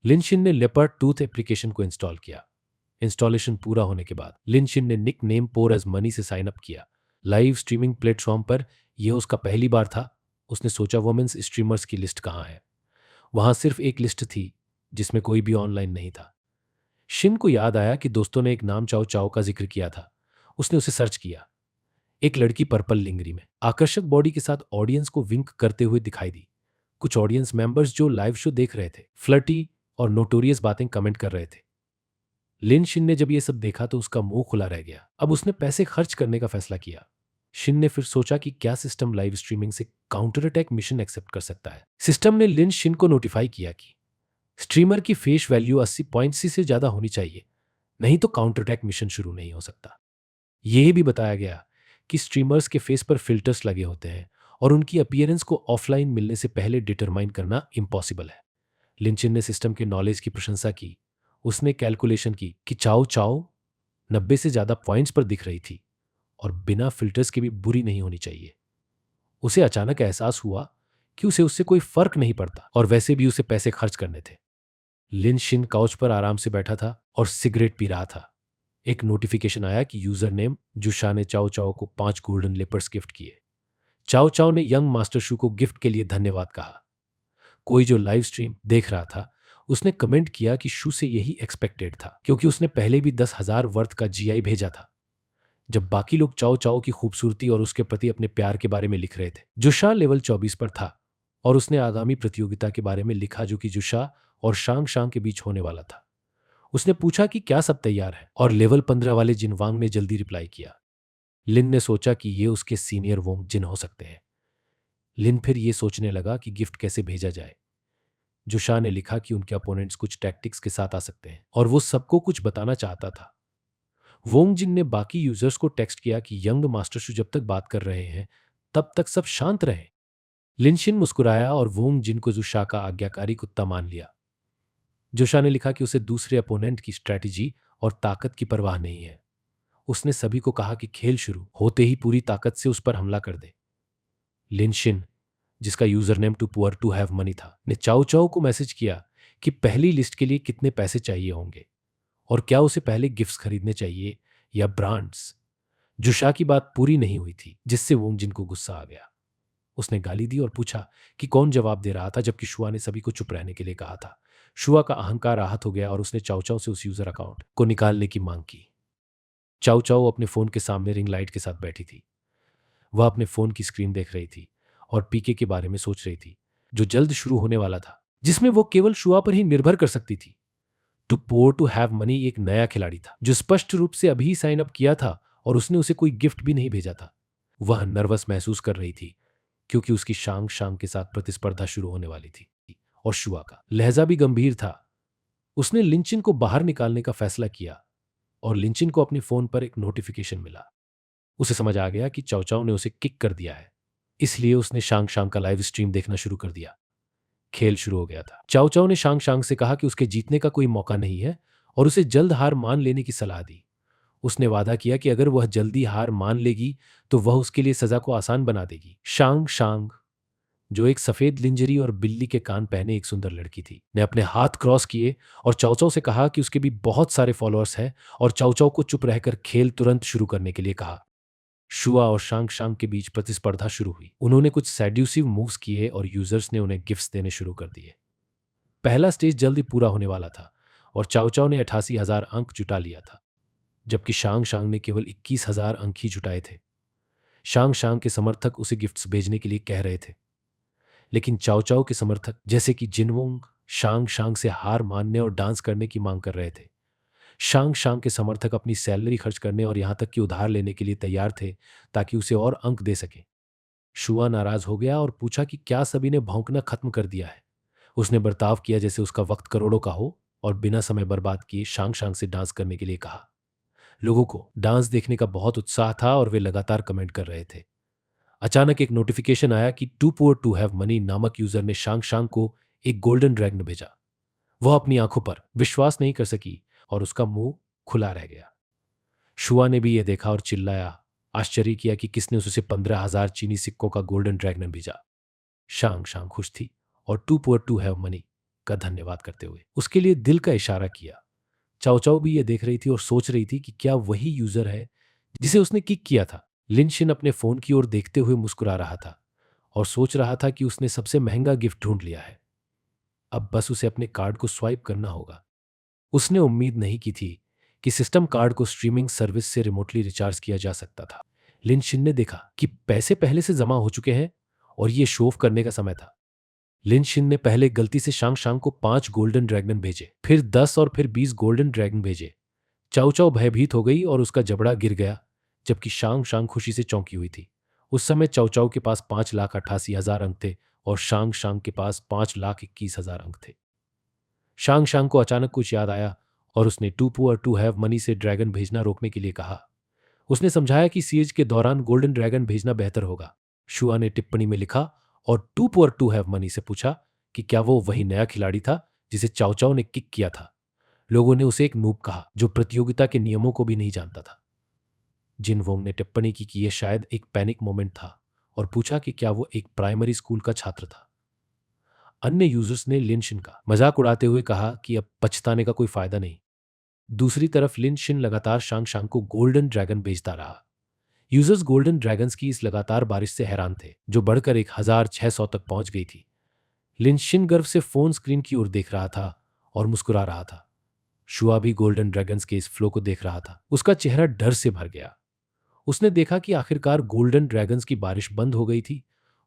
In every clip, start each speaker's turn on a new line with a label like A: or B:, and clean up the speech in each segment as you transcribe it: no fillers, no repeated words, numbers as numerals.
A: लिनशिन ने leopard tooth application को install किया। इंस्टॉलेशन पूरा होने के बाद लिनशिन ने निक नेम पोर एज मनी से साइन अप किया। लाइव स्ट्रीमिंग प्लेटफॉर्म पर यह उसका पहली बार था। उसने सोचा वुमेन्स स्ट्रीमर्स की लिस्ट कहाँ है। वहां सिर्फ एक लिस्ट थी जिसमें कोई भी ऑनलाइन नहीं था। शिन को याद आया कि दोस्तों ने एक नाम चाओ चाओ का जिक्र किया था। उसने उसे सर्च किया। एक लड़की पर्पल लिंगरी में आकर्षक बॉडी के साथ ऑडियंस को विंक करते हुए दिखाई दी। कुछ ऑडियंस मेंबर्स जो लाइव शो देख रहे थे फ्लर्टी और नोटोरियस बातें कमेंट कर रहे थे। लिन शिन ने जब ये सब देखा तो उसका मुंह खुला रह गया। अब उसने पैसे खर्च करने का फैसला किया। शिन ने फिर सोचा कि क्या सिस्टम लाइव स्ट्रीमिंग से काउंटर अटैक मिशन एक्सेप्ट कर सकता है। सिस्टम ने लिन शिन को नोटिफाई किया कि स्ट्रीमर की फेस वैल्यू 80.C से ज्यादा होनी चाहिए, नहीं तो काउंटर अटैक मिशन शुरू नहीं हो सकता। यह भी बताया गया कि स्ट्रीमर्स के फेस पर फिल्टर्स लगे होते हैं और उनकी अपीयरेंस को ऑफलाइन मिलने से पहले डिटरमाइन करना इम्पॉसिबल है। लिंचिन ने सिस्टम के नॉलेज की प्रशंसा की। उसने कैलकुलेशन की कि चाओ चाओ 90 से ज्यादा पॉइंट्स पर दिख रही थी और बिना फिल्टर्स के भी बुरी नहीं होनी चाहिए। उसे अचानक एहसास हुआ कि उसे उससे कोई फर्क नहीं पड़ता और वैसे भी उसे पैसे खर्च करने थे। लिन शिन काउच पर आराम से बैठा था और सिगरेट पी रहा था। एक नोटिफिकेशन आया कि यूजर नेम जुशा ने चाओ चाओ को 5 गोल्डन लेपर्स गिफ्ट किए। चाओ चाओ ने यंग मास्टर शू को गिफ्ट के लिए धन्यवाद कहा। कोई जो लाइव स्ट्रीम देख रहा था उसने कमेंट किया कि शू से यही एक्सपेक्टेड था, क्योंकि उसने पहले भी 10,000 वर्थ का जीआई भेजा था। जब बाकी लोग चाओ चाओ की खूबसूरती और उसके प्रति अपने प्यार के बारे में लिख रहे थे, जुशा लेवल 24 पर था और उसने आगामी प्रतियोगिता के बारे में लिखा जो कि जुशा और शांग शांग के बीच होने वाला था। उसने पूछा कि क्या सब तैयार है और लेवल 15 वाले जिनवांग ने जल्दी रिप्लाई किया। लिन ने सोचा कि ये उसके सीनियर वोंग जिन हो सकते हैं। लिन फिर ये सोचने लगा कि गिफ्ट कैसे भेजा जाए। जुशा ने लिखा कि उनके अपोनेंट्स कुछ टैक्टिक्स के साथ आ सकते हैं और वो सबको कुछ बताना चाहता था। वोंग जिन ने बाकी यूजर्स को टेक्स्ट किया कि यंग मास्टर शू जब तक बात कर रहे हैं तब तक सब शांत रहे। लिनशिन मुस्कुराया और वोंग जिन को जुशा का आज्ञाकारी कुत्ता मान लिया। जुशा ने लिखा कि उसे दूसरे अपोनेंट की स्ट्रैटेजी और ताकत की परवाह नहीं है। उसने सभी को कहा कि खेल शुरू होते ही पूरी ताकत से उस पर हमला कर दे। लिनशिन, जिसका user name too poor to have money था, ने चाओ चाओ को मैसेज किया कि पहली लिस्ट के लिए कितने पैसे चाहिए होंगे और क्या उसे पहले गिफ्ट्स खरीदने चाहिए या ब्रांड्स। जुशा की बात पूरी नहीं हुई थी, जिससे वोंग जिन को गुस्सा आ गया। उसने गाली दी और पूछा कि कौन जवाब दे रहा था, जबकि शुआ ने सभी को चुप रहने के लिए कहा था। शुआ का अहंकार आहत हो गया और उसने चाओ चाओ से उस यूजर अकाउंट को निकालने की मांग की। चाओ चाओ अपने फोन के सामने रिंग लाइट के साथ बैठी थी। वह अपने फोन की स्क्रीन देख रही थी और पीके के बारे में सोच रही थी, जो जल्द शुरू होने वाला था, जिसमें वो केवल शुआ पर ही निर्भर कर सकती थी। Too poor to have money एक नया खिलाड़ी था जो स्पष्ट रूप से अभी साइन अप किया था और उसने उसे कोई गिफ्ट भी नहीं भेजा था। वह नर्वस महसूस कर रही थी क्योंकि उसकी शांग शांग के साथ प्रतिस्पर्धा शुरू होने वाली थी और शुआ का लहजा भी गंभीर था। उसने लिंचिन को बाहर निकालने का फैसला किया और लिंचिन को अपने फोन पर एक नोटिफिकेशन मिला। उसे समझ आ गया कि चाओ ने उसे किक कर दिया है, इसलिए उसने शांग शांग का लाइव स्ट्रीम देखना शुरू कर दिया। खेल शुरू हो गया था। चाओ ने शांग शांग से कहा कि उसके जीतने का कोई मौका नहीं है और उसे जल्द हार मान लेने की सलाह दी। उसने वादा किया कि अगर वह जल्दी हार मान लेगी तो वह उसके लिए सजा को आसान बना देगी। शांग शांग, जो एक सफेद लिंजरी और बिल्ली के कान पहने एक सुंदर लड़की थी, ने अपने हाथ क्रॉस किए और चाओ से कहा कि उसके भी बहुत सारे फॉलोअर्स हैं और चाओ को चुप रहकर खेल तुरंत शुरू करने के लिए कहा। शुआ और शांग शांग के बीच प्रतिस्पर्धा शुरू हुई। उन्होंने कुछ सैड्यूसिव मूव्स किए और यूजर्स ने उन्हें गिफ्ट्स देने शुरू कर दिए। पहला स्टेज जल्दी पूरा होने वाला था और चाओ ने 88,000 अंक जुटा लिया था, जबकि शांग शांग ने केवल 21,000 अंक ही जुटाए थे। शांग शांग के समर्थक उसे गिफ्ट्स भेजने के लिए कह रहे थे, लेकिन चाओ के समर्थक जैसे कि जिनवोंग शांग शांग से हार मानने और डांस करने की मांग कर रहे थे। शांग शांग के समर्थक अपनी सैलरी खर्च करने और यहां तक कि उधार लेने के लिए तैयार थे ताकि उसे और अंक दे सके। शुआ नाराज हो गया और पूछा कि क्या सभी ने भौंकना खत्म कर दिया है। उसने बर्ताव किया जैसे उसका वक्त करोड़ों का हो और बिना समय बर्बाद किए शांग शांग से डांस करने के लिए कहा। लोगों को डांस देखने का बहुत उत्साह था और वे लगातार कमेंट कर रहे थे। अचानक एक नोटिफिकेशन आया कि too poor to have money नामक यूजर ने शांग शांग को एक गोल्डन ड्रैगन भेजा। वह अपनी आंखों पर विश्वास नहीं कर सकी और उसका मुंह खुला रह गया। शुआ ने भी यह देखा और चिल्लाया, आश्चर्य किया कि किसने उसे 15,000 चीनी सिक्कों का गोल्डन ड्रैगन भेजा। शांग शांग खुश थी और too poor to have money का धन्यवाद करते हुए उसके लिए दिल का इशारा किया। चाओ चाओ भी ये देख रही थी और सोच रही थी कि क्या वही यूजर है जिसे उसने किक किया था। लिनशिन अपने फोन की ओर देखते हुए मुस्कुरा रहा था और सोच रहा था कि उसने सबसे महंगा गिफ्ट ढूंढ लिया है। अब बस उसे अपने कार्ड को स्वाइप करना होगा। उसने उम्मीद नहीं की थी कि सिस्टम कार्ड को स्ट्रीमिंग सर्विस से रिमोटली रिचार्ज किया जा सकता था। लिनशिन ने देखा कि पैसे पहले से जमा हो चुके हैं और ये शो ऑफ करने का समय था। लिनशिन ने पहले गलती से शांग शांग को 5 गोल्डन ड्रैगन भेजे, फिर 10 और फिर 20 गोल्डन ड्रैगन भेजे। चाउ चाउ भयभीत हो गई और उसका जबड़ा गिर गया, जबकि शांग शांग खुशी से चौंकी हुई थी। उस समय चाउ चाउ के पास 5,88,000 अंक थे और शांग शांग के पास 5,21,000 अंक थे। शांग शांग को अचानक कुछ याद आया और उसने too poor to have money से ड्रैगन भेजना रोकने के लिए कहा। उसने समझाया कि सीएज के दौरान गोल्डन ड्रैगन भेजना बेहतर होगा। शुआ ने टिप्पणी में लिखा और too poor to have money से पूछा कि क्या वो वही नया खिलाड़ी था जिसे चाउ चाउ ने किक किया था। लोगों ने उसे एक नूब कहा जो प्रतियोगिता के नियमों को भी नहीं जानता था। जिन वोंग ने टिप्पणी की कि यह शायद एक पैनिक मोमेंट था और पूछा कि क्या वो एक प्राइमरी स्कूल का छात्र था। अन्य यूजर्स ने लिनशिन का मजाक उड़ाते हुए कहा कि अब पछताने का कोई फायदा नहीं। दूसरी तरफ लिनशिन लगातार शांग शांग को गोल्डन ड्रैगन भेजता रहा। यूजर्स गोल्डन ड्रैगन्स की इस लगातार बारिश से हैरान थे, जो बढ़कर 1,600 तक पहुंच गई थी। लिनशिन गर्व से फोन स्क्रीन की ओर देख रहा था और मुस्कुरा रहा था। शुआ भी गोल्डन ड्रैगन्स के इस फ्लो को देख रहा था। उसका चेहरा डर से भर गया। उसने देखा कि आखिरकार गोल्डन ड्रैगन्स की बारिश बंद हो गई थी।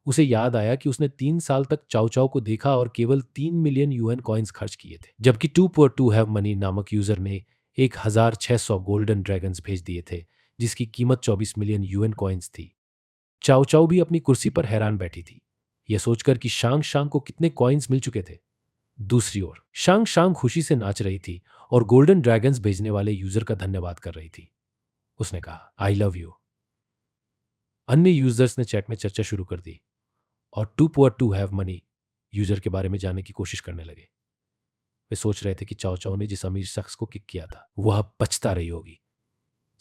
A: उसे याद आया कि उसने 3 साल तक चाउ चाउ को देखा और केवल 3 मिलियन यूएन कॉइन्स खर्च किए थे, जबकि too poor to have money नामक यूजर ने 1,600 गोल्डन ड्रैगन्स भेज दिए थे, जिसकी कीमत 24 मिलियन यूएन कॉइन्स थी। चाउ चाउ भी अपनी कुर्सी पर हैरान बैठी थी, यह सोचकर कि शांग शांग को कितने कॉइन्स मिल चुके थे। दूसरी ओर शांग शांग खुशी से नाच रही थी और गोल्डन ड्रैगन्स भेजने वाले यूजर का धन्यवाद कर रही थी। उसने कहा, आई लव यू। अन्य यूजर्स ने चैट में चर्चा शुरू कर दी और too poor to have money user के बारे में जानने की कोशिश करने लगे। वे सोच रहे थे कि चाओ चाओ ने जिस अमीर शख्स को किक किया था वह अब पछता रही होगी।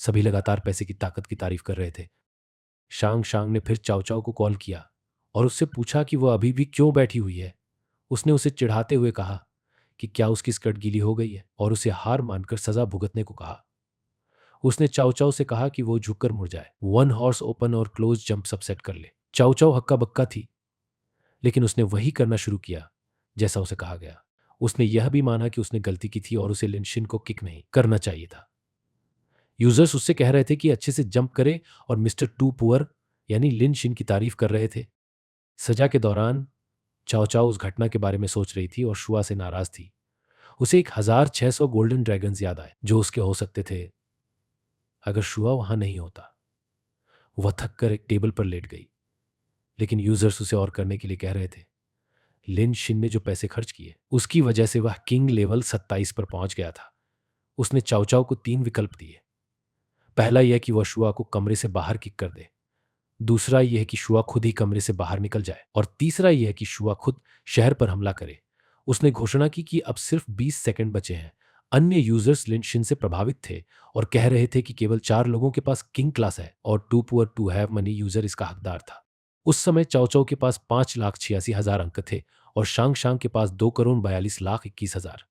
A: सभी लगातार पैसे की ताकत की तारीफ कर रहे थे। शांग शांग ने फिर चाओ चाओ को कॉल किया और उससे पूछा कि वह अभी भी क्यों बैठी हुई है। उसने उसे चिढ़ाते हुए कहा कि क्या उसकी स्कर्ट गीली हो गई है और उसे हार मानकर सजा भुगतने को कहा। उसने चाओ चाओ से कहा कि वो झुककर मुड़ जाए, 1 हॉर्स ओपन और क्लोज जंप सब सेट कर ले। चाओ चाओ हक्का बक्का थी, लेकिन उसने वही करना शुरू किया जैसा उसे कहा गया। उसने यह भी माना कि उसने गलती की थी और उसे लिनशिन को किक नहीं करना चाहिए था। यूजर्स उससे कह रहे थे कि अच्छे से जंप करे और मिस्टर टू पुअर यानी लिनशिन की तारीफ कर रहे थे। सजा के दौरान चाओ चाओ उस घटना के बारे में सोच रही थी और शुआ से नाराज थी। उसे 1,600 गोल्डन ड्रैगन्स याद आए जो उसके हो सकते थे अगर शुआ वहां नहीं होता। वह थक कर एक टेबल पर लेट गई, लेकिन यूजर्स उसे और करने के लिए कह रहे थे। लिन शिन ने जो पैसे खर्च किए उसकी वजह से वह किंग लेवल 27 पर पहुंच गया था। उसने चाओ चाओ को 3 विकल्प दिए। पहला यह कि वह शुआ को कमरे से बाहर किक कर दे, दूसरा यह कि शुआ खुद ही कमरे से बाहर निकल जाए और तीसरा यह कि शुआ खुद शहर पर हमला करे। उसने घोषणा की कि अब सिर्फ 20 सेकंड बचे हैं। अन्य यूजर्स लिनशिन से प्रभावित थे और कह रहे थे कि केवल 4 लोगों के पास किंग क्लास है और too poor to have money user इसका हकदार था। उस समय चाओ चाओ के पास 5,86,000 अंक थे और शांग शांग के पास 2,42,21,000।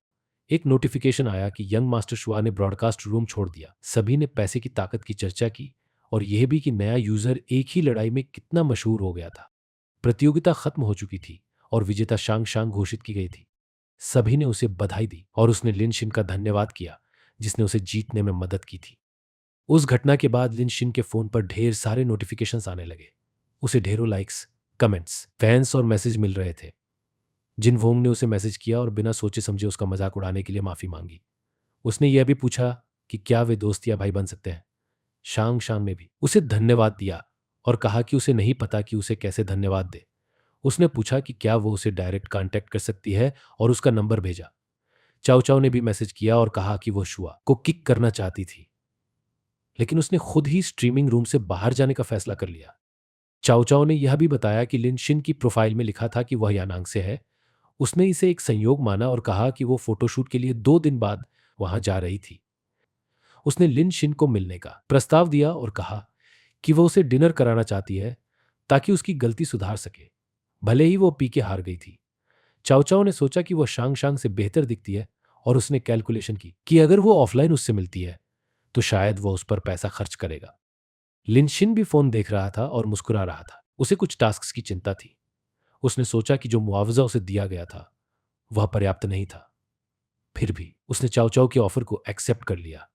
A: एक नोटिफिकेशन आया कि यंग मास्टर शुआ ने ब्रॉडकास्ट रूम छोड़ दिया। सभी ने पैसे की ताकत की चर्चा की और यह भी कि नया यूजर एक ही लड़ाई में कितना मशहूर हो गया था। प्रतियोगिता खत्म हो चुकी थी और विजेता शांग शांग घोषित की गई थी। सभी ने उसे बधाई दी और उसने लिनशिन का धन्यवाद किया जिसने उसे जीतने में मदद की थी। उस घटना के बाद लिनशिन के फोन पर ढेर सारे नोटिफिकेशंस आने लगे। उसे ढेरों लाइक्स, कमेंट्स, फैंस और मैसेज मिल रहे थे। जिन वोंग ने उसे मैसेज किया और बिना सोचे समझे उसका मजाक उड़ाने के लिए माफी मांगी। उसने यह भी पूछा कि क्या वे दोस्त या भाई बन सकते हैं। शांग शांग ने भी उसे धन्यवाद दिया और कहा कि उसे नहीं पता कि उसे कैसे धन्यवाद दे। उसने पूछा कि क्या वो उसे डायरेक्ट कांटेक्ट कर सकती है और उसका नंबर भेजा। चाओ चाओ ने भी मैसेज किया और कहा कि वो शुआ को किक करना चाहती थी, लेकिन उसने खुद ही स्ट्रीमिंग रूम से बाहर जाने का फैसला कर लिया। चाओ चाओ ने यह भी बताया कि लिनशिन की प्रोफाइल में लिखा था कि वह यानांग से है। उसने इसे एक संयोग माना और कहा कि वो फोटोशूट के लिए 2 दिन बाद वहां जा रही थी। उसने लिनशिन को मिलने का प्रस्ताव दिया और कहा कि वह उसे डिनर कराना चाहती है ताकि उसकी गलती सुधार सके, भले ही वो पी के हार गई थी। चाओ चाओ ने सोचा कि वह शांग शांग से बेहतर दिखती है और उसने कैलकुलेशन की कि अगर वो ऑफलाइन उससे मिलती है तो शायद वो उस पर पैसा खर्च करेगा। लिनशिन भी फोन देख रहा था और मुस्कुरा रहा था। उसे कुछ टास्क की चिंता थी। उसने सोचा कि जो मुआवजा उसे दिया गया था वह पर्याप्त नहीं था। फिर भी उसने चाओ चाओ के ऑफर को एक्सेप्ट कर लिया।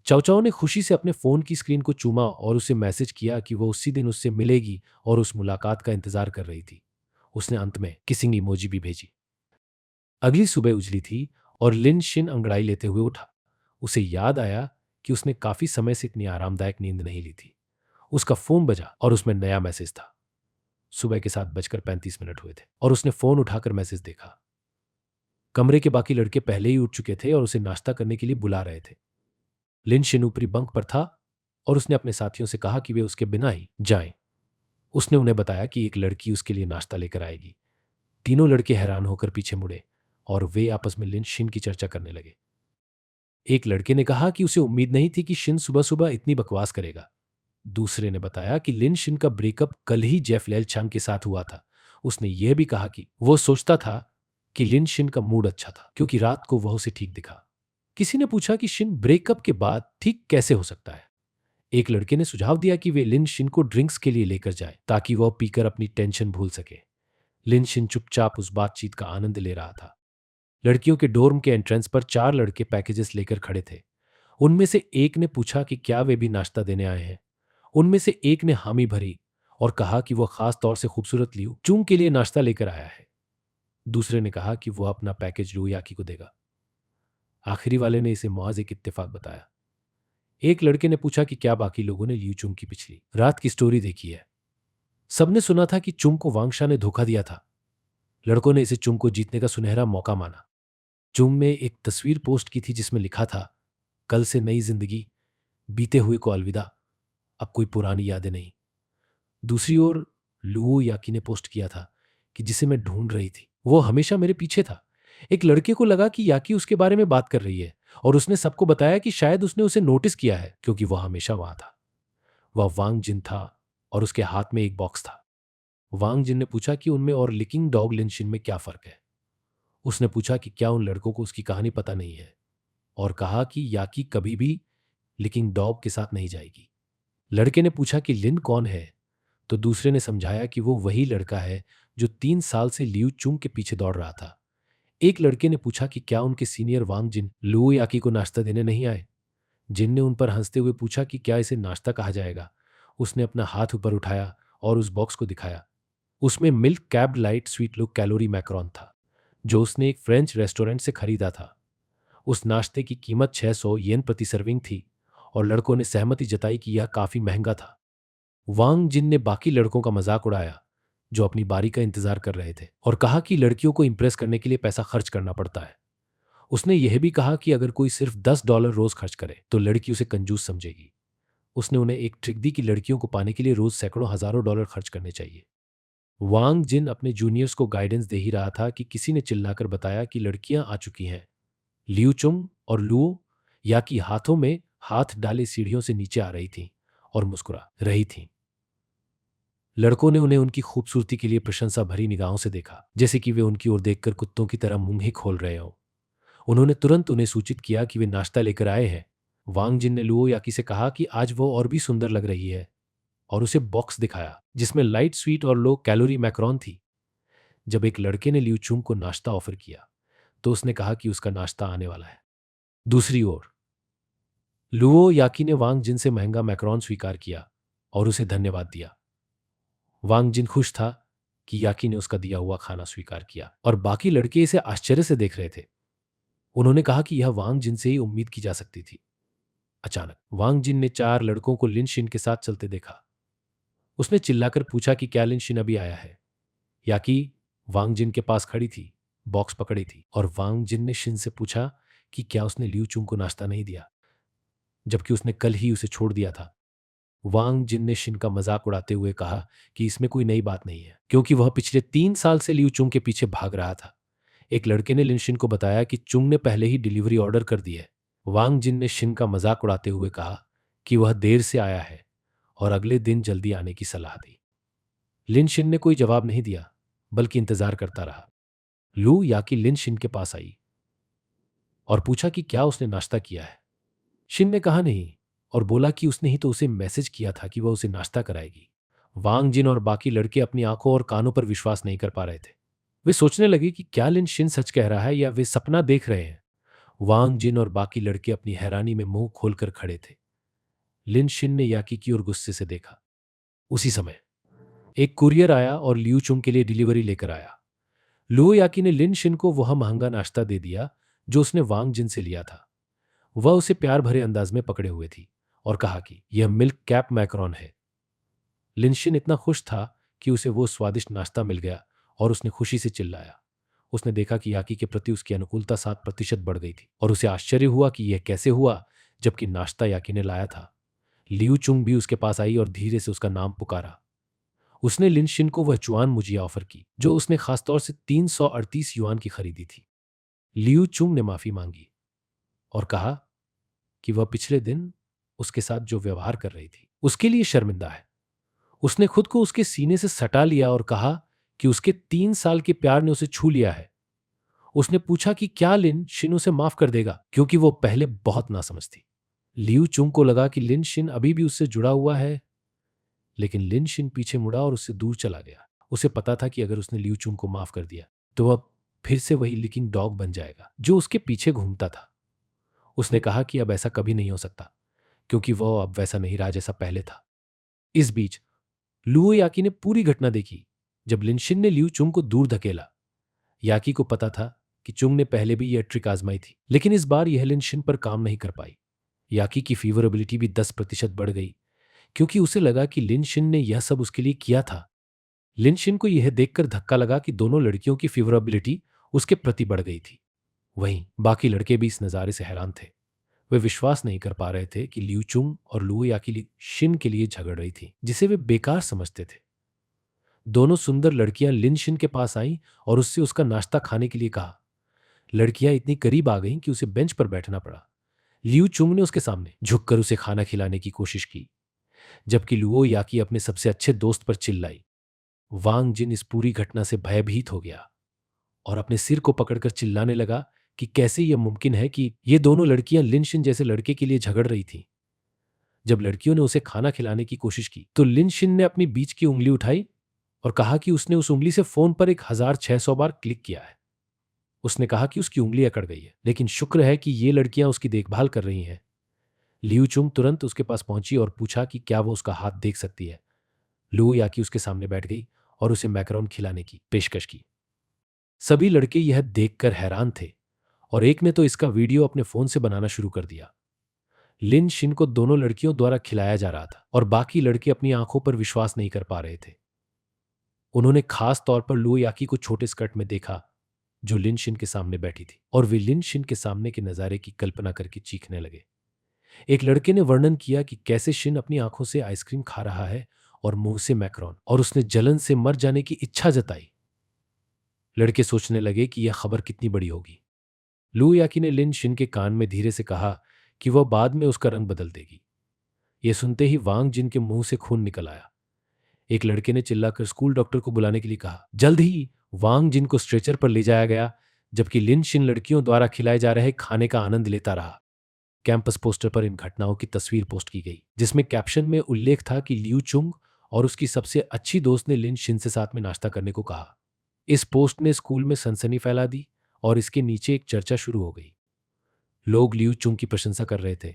A: चाओ चाओ ने खुशी से अपने फोन की स्क्रीन को चूमा और उसे मैसेज किया कि वो उसी दिन उससे मिलेगी और उस मुलाकात का इंतजार कर रही थी। उसने अंत में किसिंग इमोजी भी भेजी। अगली सुबह उजली थी और लिन शिन अंगड़ाई लेते हुए उठा। उसे याद आया कि उसने काफी समय से इतनी आरामदायक नींद नहीं ली थी। उसका फोन बजा और उसमें नया मैसेज था। सुबह के 7:35 हुए थे और उसने फोन उठाकर मैसेज देखा। कमरे के बाकी लड़के पहले ही उठ चुके थे और उसे नाश्ता करने के लिए बुला रहे थे। लिन शिन ऊपरी बंक पर था और उसने अपने साथियों से कहा कि वे उसके बिना ही जाएं। उसने उन्हें बताया कि एक लड़की उसके लिए नाश्ता लेकर आएगी। तीनों लड़के हैरान होकर पीछे मुड़े और वे आपस में लिन शिन की चर्चा करने लगे। एक लड़के ने कहा कि उसे उम्मीद नहीं थी कि शिन सुबह सुबह इतनी बकवास करेगा। दूसरे ने बताया कि लिन शिन का ब्रेकअप कल ही जेफ लेल चांग के साथ हुआ था। उसने यह भी कहा कि वो सोचता था कि लिन शिन का मूड अच्छा था क्योंकि रात को वह उसे ठीक दिखा। किसी ने पूछा कि शिन ब्रेकअप के बाद ठीक कैसे हो सकता है। एक लड़के ने सुझाव दिया कि वे लिन शिन को ड्रिंक्स के लिए लेकर जाए ताकि वह पीकर अपनी टेंशन भूल सके। लिन शिन चुपचाप उस बातचीत का आनंद ले रहा था। लड़कियों के डोर्म के एंट्रेंस पर 4 लड़के पैकेजेस लेकर खड़े थे। उनमें से एक ने पूछा कि क्या वे भी नाश्ता देने आए हैं। उनमें से एक ने हामी भरी और कहा कि वह खास तौर से खूबसूरत लियू चुंग के लिए नाश्ता लेकर आया है। दूसरे ने कहा कि वह अपना पैकेज लू याकी को देगा। आखिरी वाले ने इसे महज एक इत्तेफाक बताया। एक लड़के ने पूछा कि क्या बाकी लोगों ने लियू चुंग की पिछली रात की स्टोरी देखी है। सबने सुना था कि चुंग को वांगशा ने धोखा दिया था। लड़कों ने इसे चुंग को जीतने का सुनहरा मौका माना। चुंग ने एक तस्वीर पोस्ट की थी जिसमें लिखा था, कल से नई जिंदगी, बीते हुए को अलविदा, अब कोई पुरानी यादें नहीं। दूसरी ओर लुओ याकी ने पोस्ट किया था कि जिसे मैं ढूंढ रही थी वो हमेशा मेरे पीछे था। एक लड़के को लगा कि याकी उसके बारे में बात कर रही है और उसने सबको बताया कि शायद उसने उसे नोटिस किया है क्योंकि वह हमेशा वहां था। वह वांग जिन था और उसके हाथ में एक बॉक्स था। वांग जिन ने पूछा कि उनमें और लिकिंग डॉग लिनशिन में क्या फर्क है। उसने पूछा कि क्या उन लड़कों को उसकी कहानी पता नहीं है और कहा कि याकी कभी भी लिकिंग डॉग के साथ नहीं जाएगी। लड़के ने पूछा कि लिन कौन है तो दूसरे ने समझाया कि वो वही लड़का है जो 3 साल से लियू चुंग के पीछे दौड़ रहा था। एक लड़के ने पूछा कि क्या उनके सीनियर वांग जिन लुओ याकी को नाश्ता देने नहीं आए। जिन ने उन पर हंसते हुए पूछा कि क्या इसे नाश्ता कहा जाएगा। उसने अपना हाथ ऊपर उठाया और उस बॉक्स को दिखाया। उसमें मिल्क कैब्ड light sweet low calorie macaron था जो उसने एक फ्रेंच रेस्टोरेंट से खरीदा था। उस नाश्ते की कीमत 600 येन प्रति सर्विंग थी और लड़कों ने सहमति जताई कि यह काफी महंगा था। वांग जिन ने बाकी लड़कों का मजाक उड़ाया जो अपनी बारी का इंतजार कर रहे थे और कहा कि लड़कियों को इंप्रेस करने के लिए पैसा खर्च करना पड़ता है। उसने यह भी कहा कि अगर कोई सिर्फ $10 रोज खर्च करे तो लड़की उसे कंजूस समझेगी। उसने उन्हें एक ट्रिक दी कि लड़कियों को पाने के लिए रोज सैकड़ों हजारों डॉलर खर्च करने चाहिए। वांग जिन अपने जूनियर्स को गाइडेंस दे ही रहा था कि किसी ने चिल्लाकर बताया कि लड़कियां आ चुकी हैं। लियू चुंग और लुओ या कि हाथों में हाथ डाले सीढ़ियों से नीचे आ रही थीं और मुस्कुरा रही थीं। लड़कों ने उन्हें उनकी खूबसूरती के लिए प्रशंसा भरी निगाहों से देखा जैसे कि वे उनकी ओर देखकर कुत्तों की तरह मुंह ही खोल रहे हों। उन्होंने तुरंत उन्हें सूचित किया कि वे नाश्ता लेकर आए हैं। वांग जिन ने लुओ याकी से कहा कि आज वो और भी सुंदर लग रही है और उसे बॉक्स दिखाया जिसमें लाइट स्वीट और लो कैलोरी मैक्रोन थी। जब एक लड़के ने लियू चुंग को नाश्ता ऑफर किया तो उसने कहा कि उसका नाश्ता आने वाला है। दूसरी ओर लुओ याकी ने वांग जिन से महंगा मैक्रोन स्वीकार किया और उसे धन्यवाद दिया। वांग जिन खुश था कि याकी ने उसका दिया हुआ खाना स्वीकार किया और बाकी लड़के इसे आश्चर्य से देख रहे थे। उन्होंने कहा कि यह वांग जिन से ही उम्मीद की जा सकती थी। अचानक वांग जिन ने 4 लड़कों को लिन शिन के साथ चलते देखा। उसने चिल्लाकर पूछा कि क्या लिन शिन अभी आया है। याकी वांग जिन के पास खड़ी थी, बॉक्स पकड़ी थी और वांग जिन ने शिन से पूछा कि क्या उसने लियू चुंग को नाश्ता नहीं दिया जबकि उसने कल ही उसे छोड़ दिया था। वांग जिन ने शिन का मजाक उड़ाते हुए कहा कि इसमें कोई नई बात नहीं है क्योंकि वह पिछले 3 साल से लियू चुंग के पीछे भाग रहा था। एक लड़के ने लिन शिन को बताया कि चुंग ने पहले ही डिलीवरी ऑर्डर कर दी है। वांग जिन ने शिन का मजाक उड़ाते हुए कहा कि वह देर से आया है और अगले दिन जल्दी आने की सलाह दी। लिन शिन ने कोई जवाब नहीं दिया बल्कि इंतजार करता रहा। लू याकी लिन शिन के पास आई और पूछा कि क्या उसने नाश्ता किया है। शिन ने कहा नहीं और बोला कि उसने ही तो उसे मैसेज किया था कि वह उसे नाश्ता कराएगी। वांग जिन और बाकी लड़के अपनी आंखों और कानों पर विश्वास नहीं कर पा रहे थे। वे सोचने लगे कि क्या लिन शिन सच कह रहा है या वे सपना देख रहे हैं। वांग जिन और बाकी लड़के अपनी हैरानी में मुंह खोलकर खड़े थे। लिन शिन ने याकी की ओर गुस्से से देखा। उसी समय एक कुरियर आया और लियू चुंग के लिए डिलीवरी लेकर आया। लुओ याकी ने लिन शिन को वह महंगा नाश्ता दे दिया जो उसने वांग जिन से लिया था। वह उसे प्यार भरे अंदाज में पकड़े हुए थी और कहा कि यह मिल्क कैप मैकरॉन है। लिनशिन इतना खुश था कि उसे वो स्वादिष्ट नाश्ता मिल गया और उसने खुशी से चिल्लाया। उसने देखा कि याकी के प्रति उसकी अनुकूलता 7% बढ़ गई थी और उसे आश्चर्य हुआ कि यह कैसे हुआ जबकि नाश्ता याकी ने लाया था। लियू चुंग भी उसके पास आई और धीरे से उसका नाम पुकारा। उसने लिनशिन को वह जुआन मुजिया ऑफर की जो उसने खासतौर से 338 युआन की खरीदी थी। लियू चुंग ने माफी मांगी और कहा कि वह पिछले दिन उसके साथ जो व्यवहार कर रही थी उसके लिए शर्मिंदा है। उसने खुद को उसके सीने से सटा लिया और कहा कि उसके 3 साल के प्यार ने उसे छू लिया है। उसने पूछा कि क्या लिन शिन उसे माफ कर देगा क्योंकि वो पहले बहुत नासमझ थी। लियू चुंग को लगा कि लिन शिन अभी भी उससे जुड़ा हुआ है, लेकिन लिन शिन पीछे मुड़ा और उससे दूर चला गया। उसे पता था कि अगर उसने लियू चुंग को माफ कर दिया तो वह फिर से वही लिकिंग डॉग बन जाएगा जो उसके पीछे घूमता था। उसने कहा कि अब ऐसा कभी नहीं हो सकता क्योंकि वह अब वैसा नहीं रहा जैसा पहले था। इस बीच लुओ याकी ने पूरी घटना देखी जब लिनशिन ने लियू चुंग को दूर धकेला। याकी को पता था कि चुंग ने पहले भी यह ट्रिक आजमाई थी, लेकिन इस बार यह लिनशिन पर काम नहीं कर पाई। याकी की फीवरेबिलिटी भी 10% बढ़ गई क्योंकि उसे लगा कि लिनशिन ने यह सब उसके लिए किया था। लिनशिन को यह देखकर धक्का लगा कि दोनों लड़कियों की फीवरेबिलिटी उसके प्रति बढ़ गई थी। वहीं बाकी लड़के भी इस नज़ारे से हैरान थे। वे विश्वास नहीं कर पा रहे थे कि लियू चुंग और लुओ याकी शिन के लिए झगड़ रही थी जिसे वे बेकार समझते थे। दोनों सुंदर लड़कियां लिन शिन के पास आईं और उससे उसका नाश्ता खाने के लिए कहा। लड़कियां इतनी करीब आ गईं कि उसे बेंच पर बैठना पड़ा। लियू चुंग ने उसके सामने झुककर उसे खाना खिलाने की कोशिश की जबकि लुओ याकी अपने सबसे अच्छे दोस्त पर चिल्लाई। वांग जिन इस पूरी घटना से भयभीत हो गया और अपने सिर को पकड़कर चिल्लाने लगा कि कैसे यह मुमकिन है कि ये दोनों लड़कियां लिन शिन जैसे लड़के के लिए झगड़ रही थीं। जब लड़कियों ने उसे खाना खिलाने की कोशिश की तो लिन शिन ने अपनी बीच की उंगली उठाई और कहा कि उसने उस उंगली से फोन पर 1600 बार क्लिक किया है। उसने कहा कि उसकी उंगली अकड़ गई है, लेकिन शुक्र है कि ये लड़कियां उसकी देखभाल कर रही हैं। लियू चुंग तुरंत उसके पास पहुंची और पूछा कि क्या वो उसका हाथ देख सकती है। लू याकी उसके सामने बैठ गई और उसे मैकरोन खिलाने की पेशकश की। सभी लड़के यह देखकर हैरान थे और एक ने तो इसका वीडियो अपने फोन से बनाना शुरू कर दिया। लिन शिन को दोनों लड़कियों द्वारा खिलाया जा रहा था और बाकी लड़के अपनी आंखों पर विश्वास नहीं कर पा रहे थे। उन्होंने खास तौर पर लुओ याकी को छोटे स्कर्ट में देखा जो लिन शिन के सामने बैठी थी और वे लिन शिन के सामने के नजारे की कल्पना करके चीखने लगे। एक लड़के ने वर्णन किया कि कैसे शिन अपनी आंखों से आइसक्रीम खा रहा है और मुंह से मैक्रोन और उसने जलन से मर जाने की इच्छा जताई। लड़के सोचने लगे कि यह खबर कितनी बड़ी होगी। लू याकी ने लिन शिन के कान में धीरे से कहा कि वह बाद में उसका रंग बदल देगी। यह सुनते ही वांग जिन के मुंह से खून निकल आया। एक लड़के ने चिल्लाकर स्कूल डॉक्टर को बुलाने के लिए कहा। जल्द ही वांग जिन को स्ट्रेचर पर ले जाया गया जबकि लिन शिन लड़कियों द्वारा खिलाए जा रहे खाने का आनंद लेता रहा। कैंपस पोस्टर पर इन घटनाओं की तस्वीर पोस्ट की गई जिसमें कैप्शन में उल्लेख था कि लियू चुंग और उसकी सबसे अच्छी दोस्त ने लिन शिन से साथ में नाश्ता करने को कहा। इस पोस्ट ने स्कूल में सनसनी फैला दी और इसके नीचे एक चर्चा शुरू हो गई। लोग लियू चुंग की प्रशंसा कर रहे थे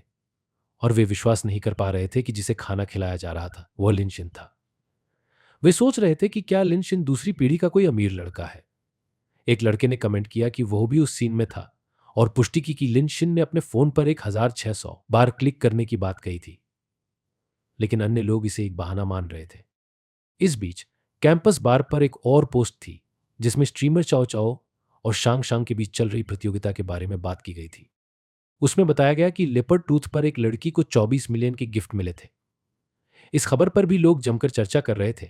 A: और वे विश्वास नहीं कर पा रहे थे कि जिसे खाना खिलाया जा रहा था वह लिन शिन था। वे सोच रहे थे कि क्या लिन शिन दूसरी पीढ़ी का कोई अमीर लड़का है। एक लड़के ने कमेंट किया कि वह भी उस सीन में था और पुष्टि की कि लिन शिन ने अपने फोन पर 1600 बार क्लिक करने की बात कही थी, लेकिन अन्य लोग इसे एक बहाना मान रहे थे। इस बीच कैंपस बार पर एक और पोस्ट थी जिसमें स्ट्रीमर चाओ चाओ और शांग शांग के बीच चल रही प्रतियोगिता के बारे में बात की गई थी। उसमें बताया गया कि लेपर्ड टूथ पर एक लड़की को 24 मिलियन के गिफ्ट मिले थे। इस खबर पर भी लोग जमकर चर्चा कर रहे थे।